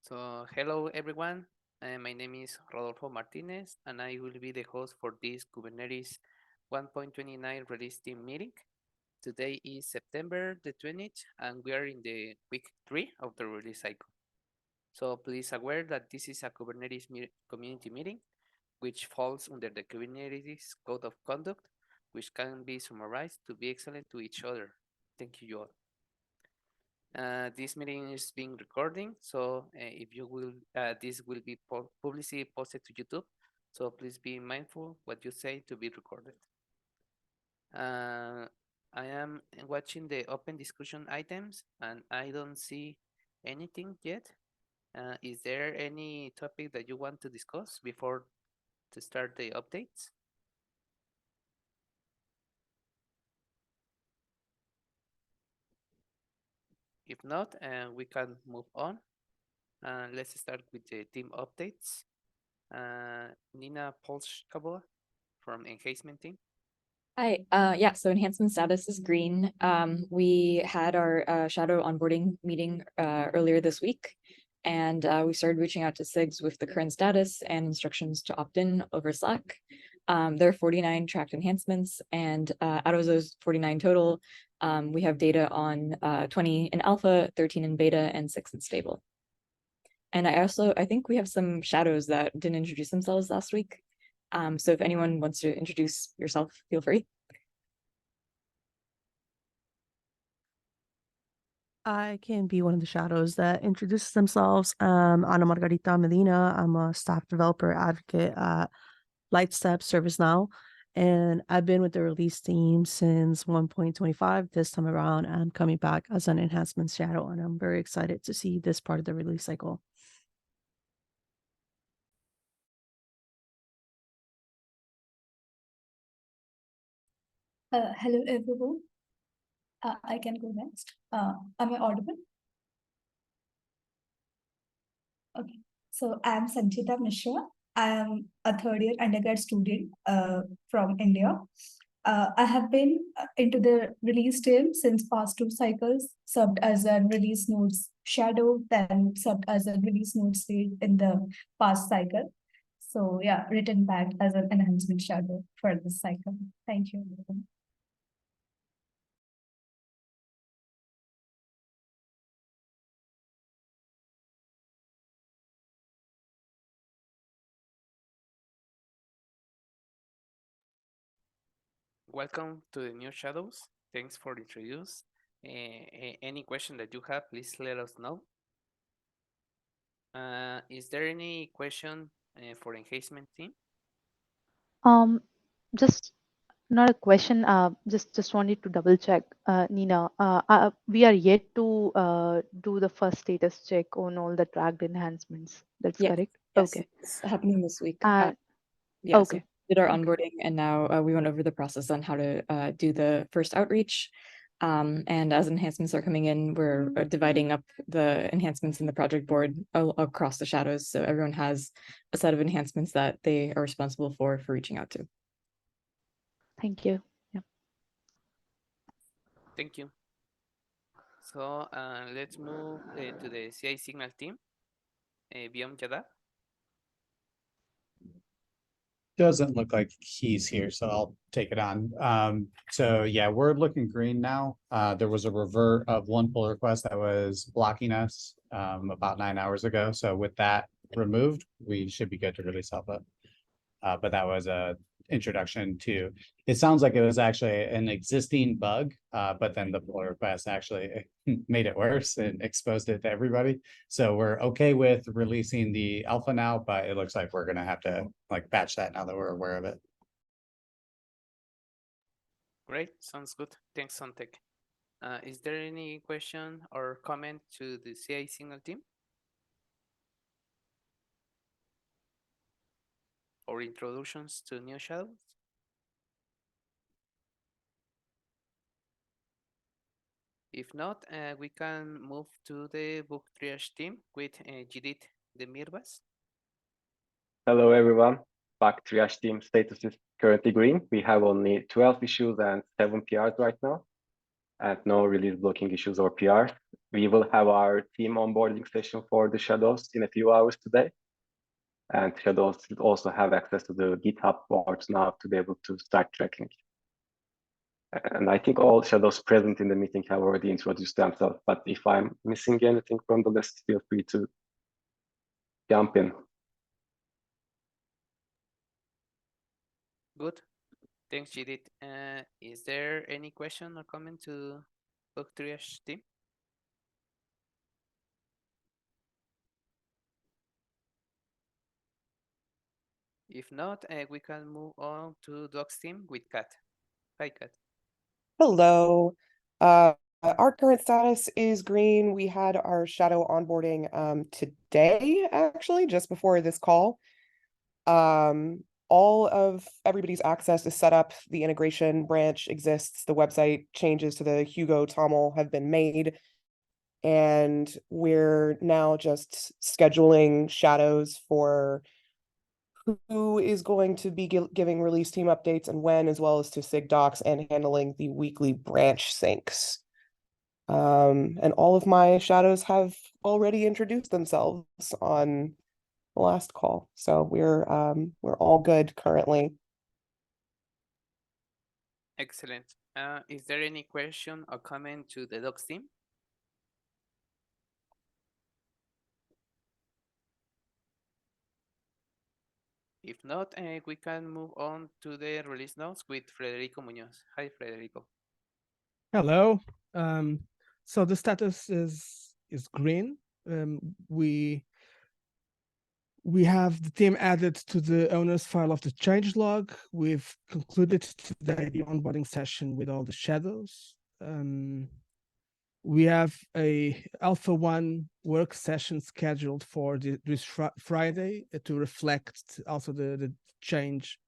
So, hello everyone. My name is Rodolfo Martinez, and I will be the host for this Kubernetes 1.29 release team meeting. Today is September the 20th, and we are in the week 3 of the release cycle. So, please aware that this is a Kubernetes community meeting, which falls under the Kubernetes Code of Conduct, which can be summarized to be excellent to each other. Thank you all. This meeting is being recording, so if you will, this will be publicly posted to YouTube. So please be mindful what you say to be recorded. I am watching the open discussion items, and I don't see anything yet. Is there any topic that you want to discuss before to start the updates? If not, we can move on. Let's start with the team updates. Nina Polskava from Enhancement Team. Hi, yeah, so enhancement status is green. We had our shadow onboarding meeting earlier this week, and we started reaching out to SIGs with the current status and instructions to opt in over Slack. There are 49 tracked enhancements, and out of those 49 total, we have data on 20 in alpha, 13 in beta, and 6 in stable. And I think we have some shadows that didn't introduce themselves last week. So if anyone wants to introduce yourself, feel free. I can be one of the shadows that introduces themselves. Ana Margarita Medina. I'm a staff developer advocate at Lightstep ServiceNow, and I've been with the release team since 1.25. This time around, I'm coming back as an enhancement shadow, and I'm very excited to see this part of the release cycle. Hello, everyone. I can go next. Am I audible? Okay. So I'm Sanchita Mishra. I am a third-year undergrad student from India. I have been into the release team since past 2 cycles, served as a release notes shadow, then served as a release notes lead in the past cycle. So yeah, written back as an enhancement shadow for this cycle. Thank you. Welcome to the new shadows. Thanks for the introduce. Any question that you have, please let us know. Is there any question for enhancement team? Just not a question. Just wanted to double check, Nina. We are yet to do the first status check on all the tracked enhancements. That's correct. Yes, Okay. it's happening this week. Yeah. So Okay. we did our onboarding, and now we went over the process on how to do the first outreach. And as enhancements are coming in, we're dividing up the enhancements in the project board across the shadows, so everyone has a set of enhancements that they are responsible for reaching out to. Thank you. Yeah. Thank you. So let's move to the CI signal team. Biom Yadav. Doesn't look like he's here, so I'll take it on. So yeah, we're looking green now. There was a revert of one pull request that was blocking us about 9 hours ago. So with that removed, we should be good to release alpha. But that was a introduction to, it sounds like it was actually an existing bug, but then the pull request actually made it worse and exposed it to everybody. So we're okay with releasing the alpha now, but it looks like we're gonna have to like patch that now that we're aware of it. Great, sounds good. Thanks, Sontek. Is there any question or comment to the CI signal team? Or introductions to new shadows? If not, we can move to the book triage team with Judith Demirbas. Hello, everyone. Bug triage team status is currently green. We have only 12 issues and 7 PRs right now, and no release blocking issues or PRs. We will have our team onboarding session for the shadows in a few hours today. And shadows should also have access to the GitHub boards now to be able to start tracking. And I think all shadows present in the meeting have already introduced themselves, but if I'm missing anything from the list, feel free to jump in. Good. Thanks, Judith. Is there any question or comment to Bug Triage team? If not, we can move on to Docs team with Kat. Hi, Kat. Hello. Our current status is green. We had our shadow onboarding today, actually, just before this call. All of everybody's access is set up. The integration branch exists. The website changes to the Hugo TOML have been made. And we're now just scheduling shadows for who is going to be giving release team updates and when, as well as to SIG docs and handling the weekly branch syncs. And all of my shadows have already introduced themselves on the last call, so we're all good currently. Excellent. Is there any question or comment to the Docs team? If not, we can move on to the release notes with Federico Muñoz. Hi, Federico. Hello. So the status is green. We have the team added to the owner's file of the changelog. We've concluded today the onboarding session with all the shadows. We have a Alpha 1 work session scheduled for this Friday to reflect also the change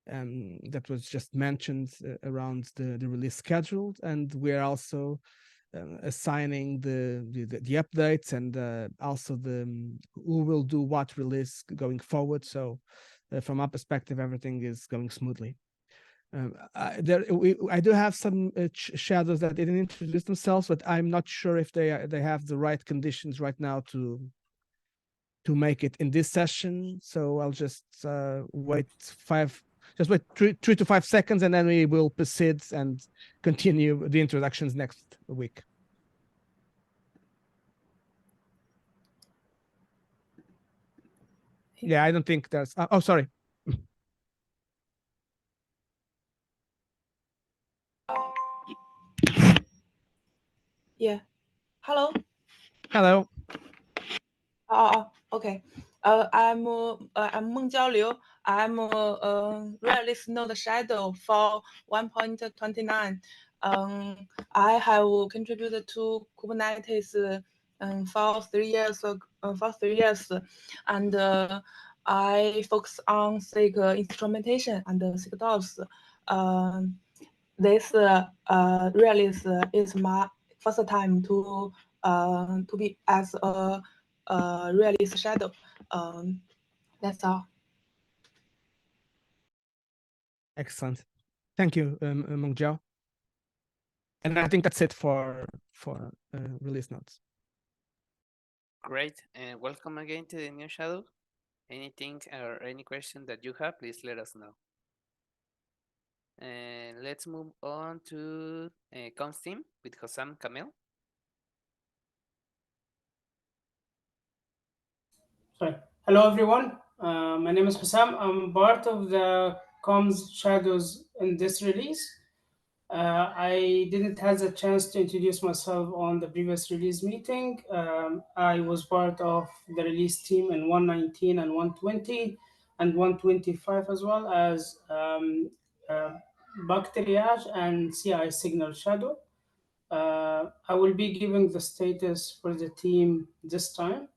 that was just mentioned around the release scheduled, and we're also assigning the updates and also who will do what release going forward. So from our perspective, everything is going smoothly. I do have some shadows that didn't introduce themselves, but I'm not sure if they have the right conditions right now to make it in this session. So I'll just wait 3 to 5 seconds, and then we will proceed and continue the introductions next week. Yeah, I don't think there's. Oh, sorry. Yeah. Hello. Hello. Okay. I'm Meng Jiaoliu. I'm realist node shadow for 1.29. I have contributed to Kubernetes for 3 years. And I focus on SIG instrumentation and SIG docs. This realist is my first time to be as a realist shadow. That's all. Excellent. Thank you, Meng Jiao. And I think that's it for release notes. Great, and welcome again to the new shadow. Anything or any question that you have, please let us know. And let's move on to comms team with Hossam Kamel. Sorry. Hello, everyone. My name is Hussam. I'm part of the comms shadows in this release. I didn't have a chance to introduce myself on the previous release meeting. I was part of the release team in 119 and 120 and 125, as well as bug triage and CI signal shadow. I will be giving the status for the team this time.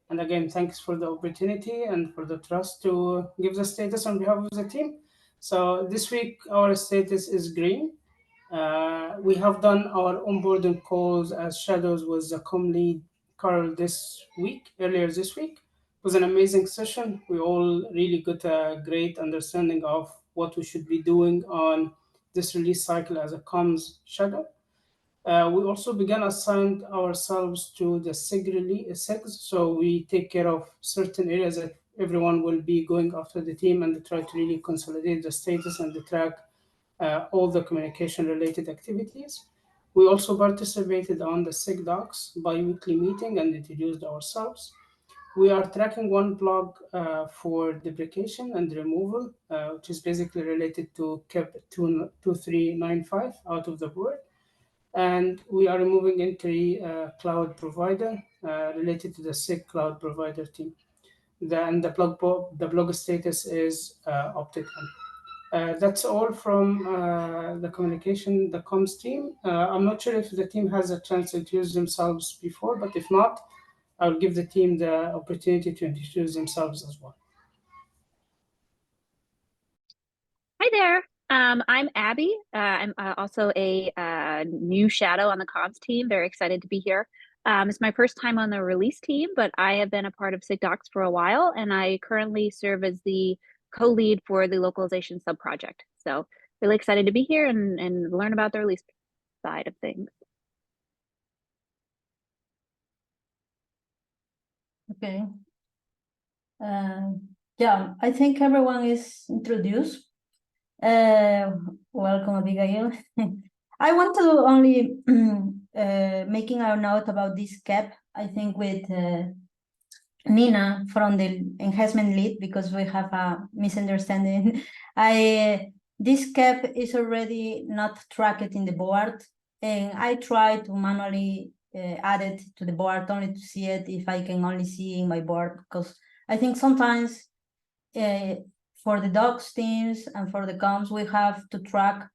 And again, thanks for the opportunity and for the trust to give the status on behalf of the team. So this week, our status is green. We have done our onboarding calls as shadows with the com lead Carl earlier this week. It was an amazing session. We all really got a great understanding of what we should be doing on this release cycle as a comms shadow. We also began assigned ourselves to the SIGs, so we take care of certain areas that everyone will be going after the team and try to really consolidate the status and track all the communication related activities. We also participated on the SIG docs bi-weekly meeting and introduced ourselves. We are tracking one blog for deprecation and removal, which is basically related to KEP 2395 out of the board. And we are removing entry cloud provider related to the SIG cloud provider team. The blog status is opted in. That's all from the comms team. I'm not sure if the team has a chance to introduce themselves before, but if not, I'll give the team the opportunity to introduce themselves as well. Hi there. I'm Abby. I'm also a new shadow on the comms team. Very excited to be here. It's my first time on the release team, but I have been a part of SIGDocs for a while, and I currently serve as the co-lead for the localization subproject. So really excited to be here and learn about the release side of things. Okay. Yeah, I think everyone is introduced. Welcome, Abigail. I want to only making a note about this cap, I think with Nina from the enhancement lead, because we have a misunderstanding. This cap is already not tracked in the board, and I try to manually add it to the board only to see it if I can only see in my board, because I think sometimes for the docs teams and for the comms, we have to track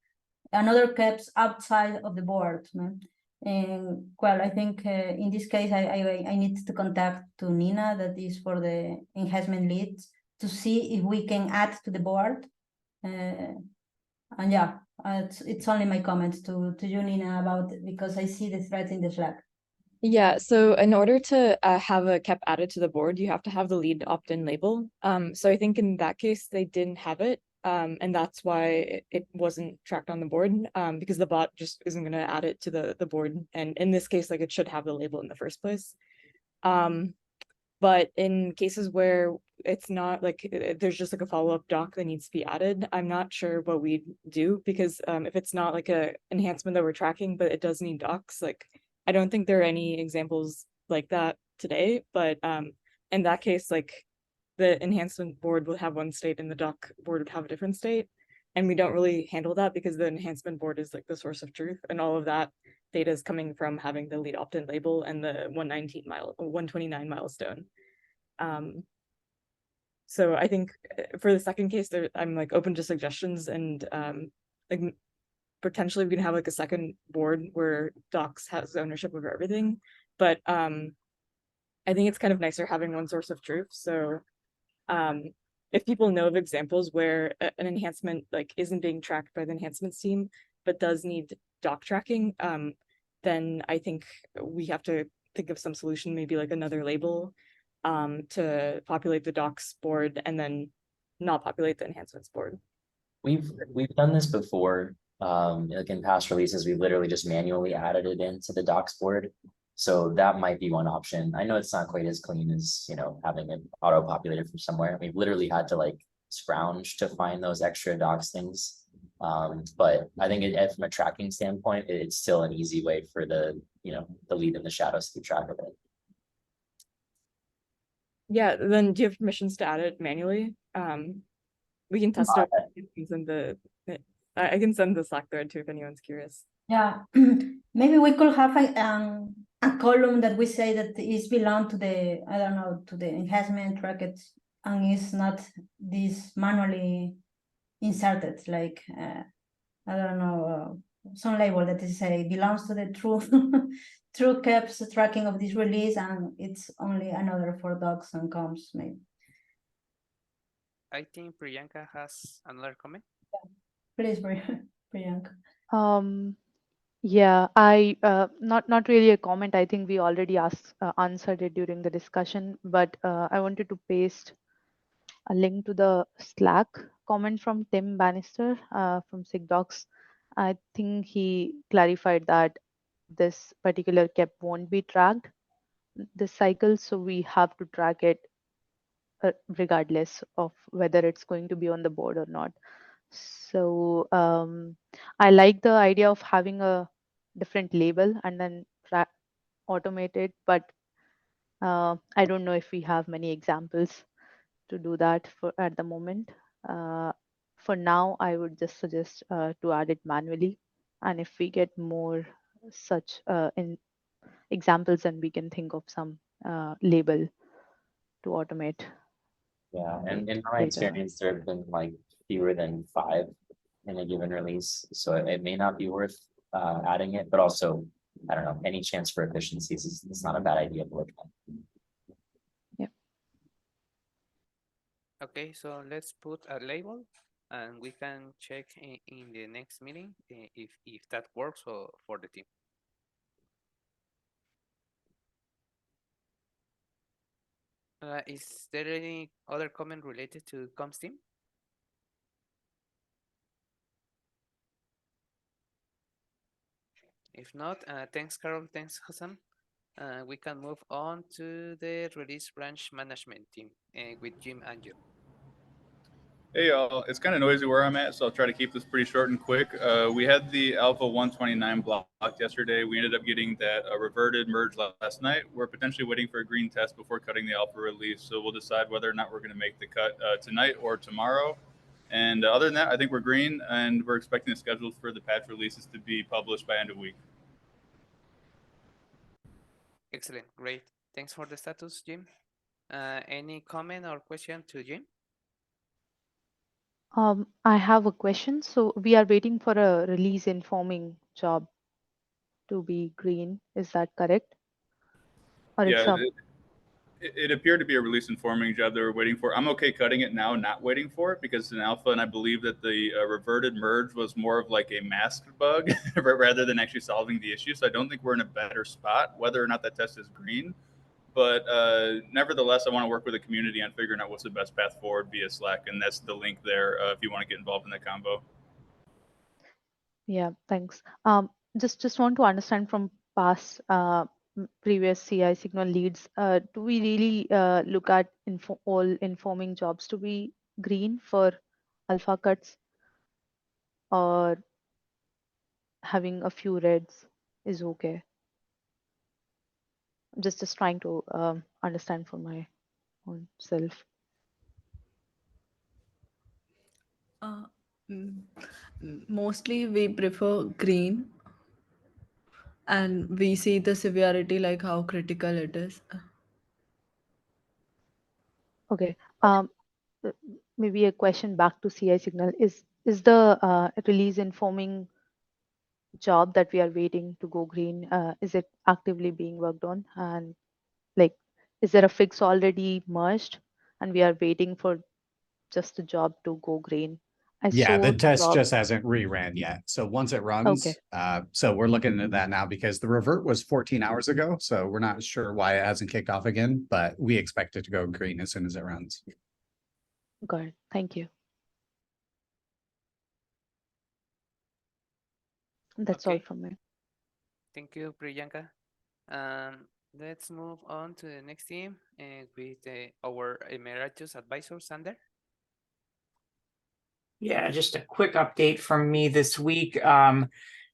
another caps outside of the board. No? And well, I think in this case, I need to contact to Nina, that is for the enhancement leads, to see if we can add to the board. And yeah, it's only my comments to you, Nina, about it, because I see the thread in the Slack. Yeah, so in order to have a cap added to the board, you have to have the lead opt-in label. So I think in that case, they didn't have it. And that's why it wasn't tracked on the board, because the bot just isn't going to add it to the board. And in this case, like, it should have the label in the first place. But in cases where it's not, like, there's just like a follow-up doc that needs to be added, I'm not sure what we'd do, because if it's not like a enhancement that we're tracking, but it does need docs, like, I don't think there are any examples like that today, but in that case, like, the enhancement board will have one state and the doc board would have a different state. And we don't really handle that because the enhancement board is like the source of truth, and all of that data is coming from having the lead opt-in label and the 129 milestone. So I think for the second case, I'm like open to suggestions, and like potentially we can have like a second board where docs has ownership over everything. But I think it's kind of nicer having one source of truth. So if people know of examples where an enhancement like isn't being tracked by the enhancements team, but does need doc tracking, then I think we have to think of some solution, maybe like another label to populate the docs board and then not populate the enhancements board. We've done this before. Like in past releases, we literally just manually added it into the docs board. So that might be one option. I know it's not quite as clean as, you know, having it auto-populated from somewhere. We've literally had to like scrounge to find those extra docs things. But I think from a tracking standpoint, it's still an easy way for the, you know, the lead and the shadows to keep track of it. Yeah, then do you have permissions to add it manually? We can test it. I can send the Slack thread too if anyone's curious. Yeah, maybe we could have a column that we say that is belong to the, I don't know, to the enhancement tracket, and is not this manually inserted, like I don't know, some label that is say belongs to the true true caps tracking of this release, and it's only another for docs and comms, maybe. I think Priyanka has another comment. Yeah. Please, Priyanka. Yeah, I not really a comment. I think we already answered it during the discussion, but I wanted to paste a link to the Slack comment from Tim Bannister from SIGDocs. I think he clarified that this particular KEP won't be tracked this cycle, so we have to track it regardless of whether it's going to be on the board or not. So I like the idea of having a different label and then automate it, but I don't know if we have many examples to do that for at the moment. For now, I would just suggest to add it manually, and if we get more such in examples, then we can think of some label to automate. Yeah, and in my later. experience, there have been like fewer than 5 in a given release, so it may not be worth adding it, but also, I don't know, any chance for efficiencies is it's not a bad idea to look at. Okay, so let's put a label and we can check in the next meeting if that works for the team. Is there any other comment related to comms team? If not, thanks, Carol. Thanks, Hassan. We can move on to the release branch management team with Jim and Joe. Hey y'all, it's kind of noisy where I'm at, so I'll try to keep this pretty short and quick. We had the Alpha 129 blocked yesterday. We ended up getting that reverted merge last night. We're potentially waiting for a green test before cutting the Alpha release, so we'll decide whether or not we're going to make the cut tonight or tomorrow. And other than that, I think we're green, and we're expecting the schedules for the patch releases to be published by end of week. Excellent, great. Thanks for the status, Jim. Any comment or question to Jim? I have a question. So we are waiting for a release informing job to be green. Is that correct? Or Yeah, it's it appeared to be a release informing job they were waiting for. I'm okay cutting it now, not waiting for it, because it's an alpha, and I believe that the reverted merge was more of like a masked bug rather than actually solving the issue. So I don't think we're in a better spot, whether or not that test is green. But nevertheless, I want to work with the community on figuring out what's the best path forward via Slack, and that's the link there if you want to get involved in that combo. Yeah, thanks. Just want to understand from past previous CI signal leads, do we really look at all informing jobs to be green for alpha cuts, or having a few reds is okay? Just trying to understand for my own self. Mostly we prefer green, and we see the severity, like how critical it is. Okay. Maybe a question back to CI signal is the release informing job that we are waiting to go green, is it actively being worked on? And like, is there a fix already merged and we are waiting for just the job to go green? Yeah, the test job. just hasn't reran yet. So once it runs, Okay. So we're looking at that now because the revert was 14 hours ago. So we're not sure why it hasn't kicked off again, but we expect it to go green as soon as it runs. Got it. Thank you. That's all from me. Thank you, Priyanka. Let's move on to the next team with our Emeritus Advisor, Sander. Yeah, just a quick update from me this week.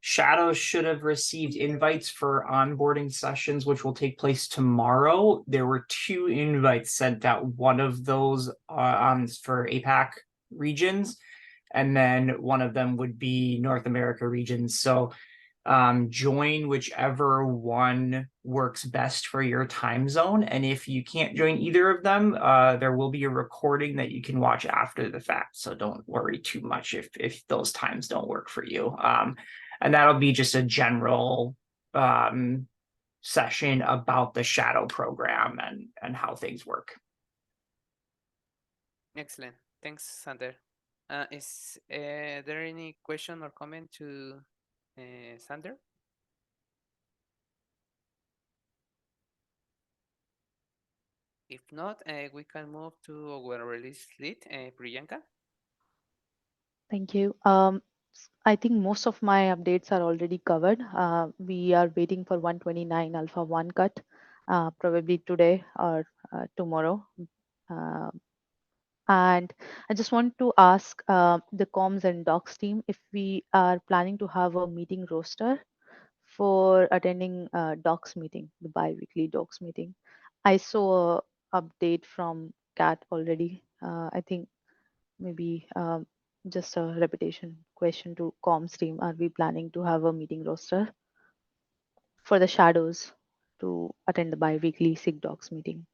Shadow should have received invites for onboarding sessions, which will take place tomorrow. There were 2 invites sent out. One of those for APAC regions, and then one of them would be North America regions. So join whichever one works best for your time zone. And if you can't join either of them, there will be a recording that you can watch after the fact. So don't worry too much if those times don't work for you. And that'll be just a general session about the Shadow program and how things work. Excellent. Thanks, Sander. Is there any question or comment to Sander? If not, we can move to our release lead, Priyanka. Thank you. I think most of my updates are already covered. We are waiting for 129 Alpha 1 cut, probably today or tomorrow. Uh, and I just want to ask the comms and docs team if we are planning to have a meeting roster for attending docs meeting, the bi-weekly docs meeting. I saw a update from Cat already. I think maybe just a repetition question to comms team. Are we planning to have a meeting roster for the shadows to attend the bi-weekly SIG docs meeting?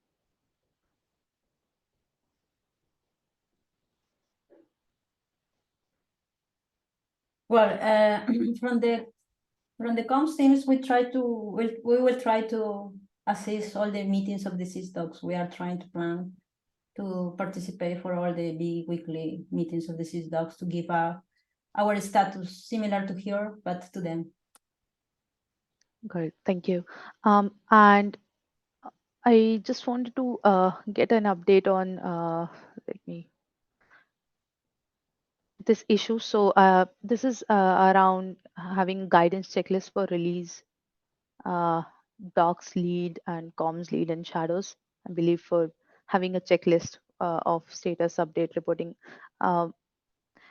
Well, from the comms teams, we will try to assist all the meetings of the SysDocs. We are trying to plan to participate for all the big weekly meetings of the SysDocs to give our status similar to here, but to them. Great, thank you. And I just wanted to get an update on, let me, this issue. So this is around having guidance checklist for release, docs lead and comms lead and shadows. I believe for having a checklist of status update reporting.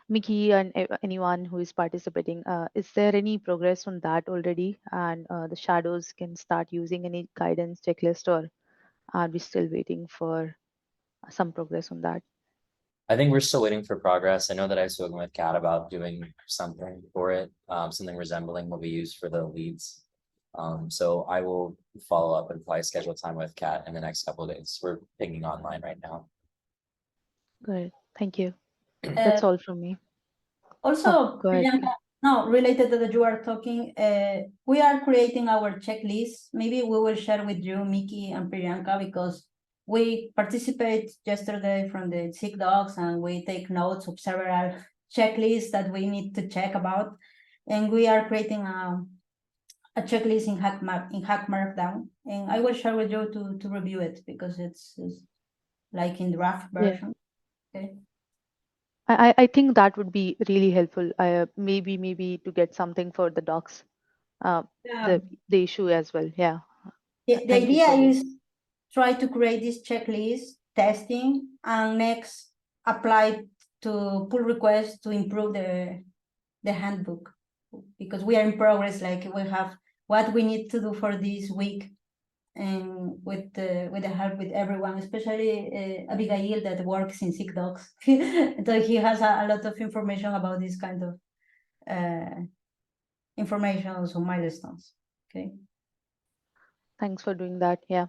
Mickey and anyone who is participating, is there any progress on that already? And the shadows can start using any guidance checklist, or are we still waiting for some progress on that? I think we're still waiting for progress. I know that I've spoken with Kat about doing something for it, something resembling what we use for the leads. So I will follow up and probably schedule time with Kat in the next couple of days. We're pinging online right now. Good, thank you. That's all from me. Also, go ahead. Priyanka, no, related to that you are talking, we are creating our checklist. Maybe we will share with you, Miki and Priyanka, because we participate yesterday from the SIG Docs and we take notes of several checklists that we need to check about. And we are creating a checklist in Hack Markdown. And I will share with you to review it because it's like in draft version. Okay. I think that would be really helpful. Maybe to get something for the docs, Yeah. the issue as well. Yeah. The idea is try to create this checklist, testing, and next apply to pull requests to improve the handbook, because we are in progress. Like we have what we need to do for this week, and with the help with everyone, especially Abigail that works in SIG Docs. So he has a lot of information about this kind of information, also milestones. Okay. Thanks for doing that. Yeah.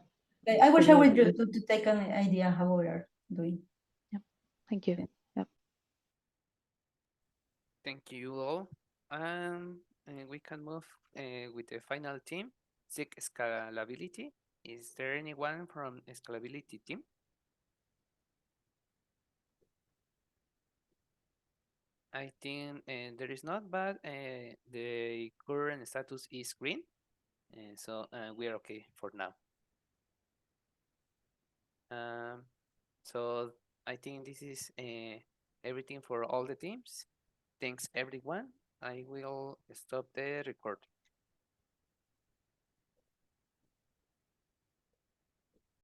I will share with you to take an idea how we are doing. Yeah. Thank you. Yeah. Thank you all. And we can move with the final team, SIG Scalability. Is there anyone from Scalability team? I think there is not, but the current status is green. So we are okay for now. So I think this is everything for all the teams. Thanks everyone. I will stop the recording.